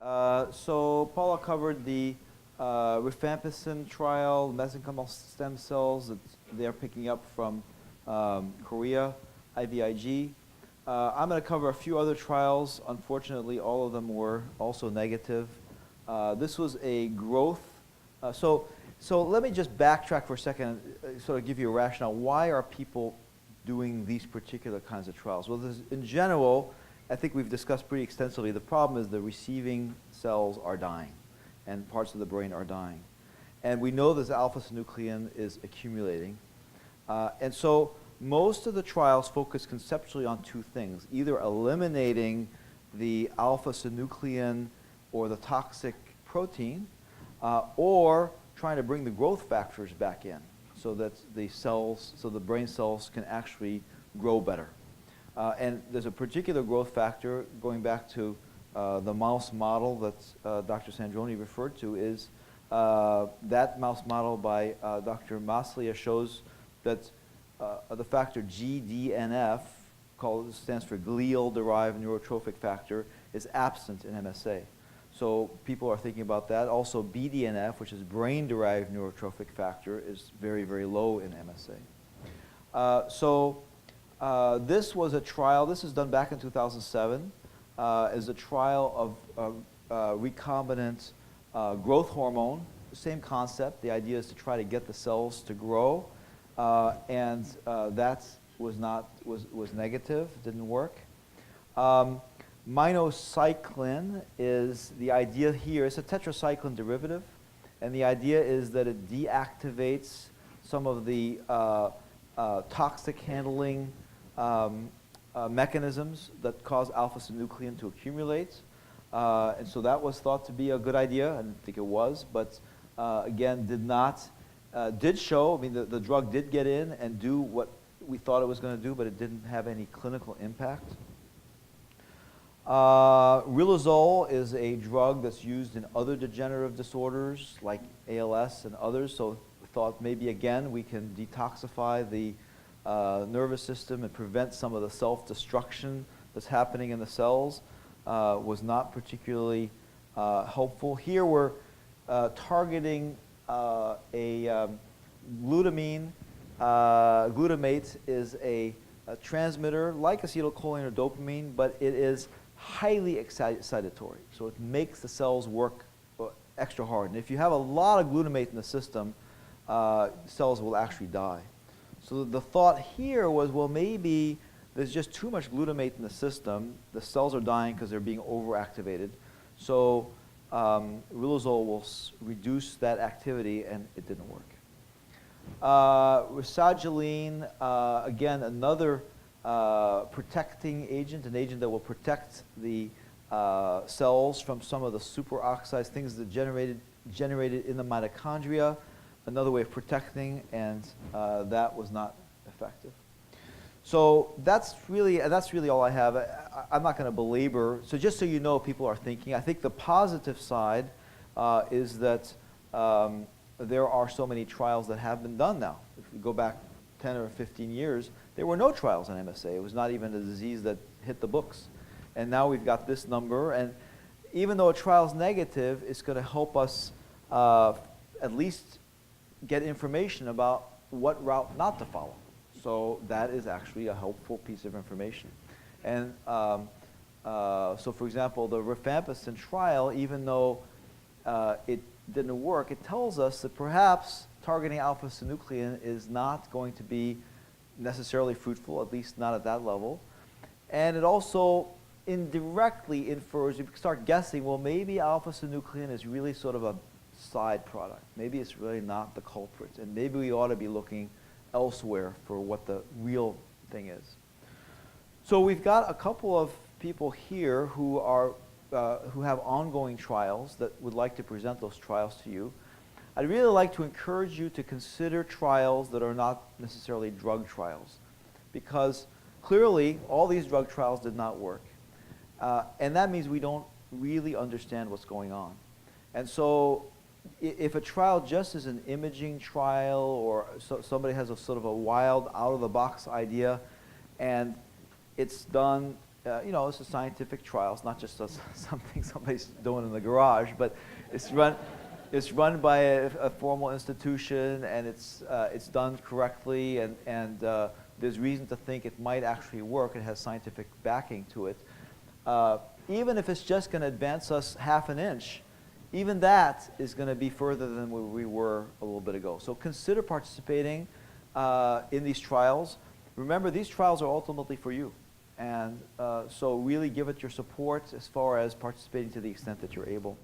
So Paula covered the rifampicin trial, mesenchymal stem cells that they're picking up from Korea, IVIG. I'm going to cover a few other trials. Unfortunately, all of them were also negative. This was a growth. So let me just backtrack for a second, sort of give you a rationale. Why are people doing these particular kinds of trials? Well, in general, I think we've discussed pretty extensively, the problem is the receiving cells are dying and parts of the brain are dying. And we know this alpha-synuclein is accumulating. And so most of the trials focus conceptually on two things, either eliminating the alpha-synuclein or the toxic protein, or trying to bring the growth factors back in so that the cells, so the brain cells can actually grow better. And there's a particular growth factor, going back to the mouse model that Dr. Sandroni referred to, is that mouse model by Dr. Maslia shows that the factor GDNF, stands for glial-derived neurotrophic factor, is absent in MSA. So people are thinking about that. Also BDNF, which is brain-derived neurotrophic factor, is very, very low in MSA. This was a trial, this was done back in 2007, is a trial of recombinant growth hormone, same concept. The idea is to try to get the cells to grow, and that was negative, didn't work. Minocycline is the idea here. It's a tetracycline derivative, and the idea is that it deactivates some of the toxic handling mechanisms that cause alpha-synuclein to accumulate. And so that was thought to be a good idea. I didn't think it was, but again, did show, I mean, the drug did get in and do what we thought it was going to do, but it didn't have any clinical impact. Riluzole is a drug that's used in other degenerative disorders like ALS and others, so we thought maybe again we can detoxify the nervous system and prevent some of the self-destruction that's happening in the cells. Was not particularly helpful. Here we're targeting a glutamine. Glutamate is a transmitter like acetylcholine or dopamine, but it is highly excitatory. So it makes the cells work extra hard. And if you have a lot of glutamate in the system, cells will actually die. So the thought here was, well, maybe there's just too much glutamate in the system. The cells are dying because they're being overactivated. So riluzole will reduce that activity, and it didn't work. Rasagiline, again, another protecting agent, an agent that will protect the cells from some of the superoxidized things that generated in the mitochondria. Another way of protecting, and that was not effective. So that's really all I have. I'm not going to belabor. So just so you know, people are thinking. I think the positive side is that there are so many trials that have been done now. If we go back 10 or 15 years, there were no trials on MSA. It was not even a disease that hit the books. And now we've got this number. And even though a trial's negative, it's going to help us at least get information about what route not to follow. So that is actually a helpful piece of information. And so for example, the rifampicin trial, even though it didn't work, it tells us that perhaps targeting alpha-synuclein is not going to be necessarily fruitful, at least not at that level. And it also indirectly infers, you can start guessing, well, maybe alpha-synuclein is really sort of a side product. Maybe it's really not the culprit, and maybe we ought to be looking elsewhere for what the real thing is. So we've got a couple of people here who have ongoing trials that would like to present those trials to you. I'd really like to encourage you to consider trials that are not necessarily drug trials, because clearly all these drug trials did not work. And that means we don't really understand what's going on. And so if a trial just is an imaging trial, or somebody has a sort of a wild, out-of-the-box idea, and it's done you know, it's a scientific trial. It's not just something somebody's doing in the garage, but it's run by a formal institution, and it's done correctly, and there's reason to think it might actually work. It has scientific backing to it. Even if it's just going to advance us half an inch, even that is going to be further than where we were a little bit ago. So consider participating in these trials. Remember, these trials are ultimately for you. And so really give it your support as far as participating to the extent that you're able.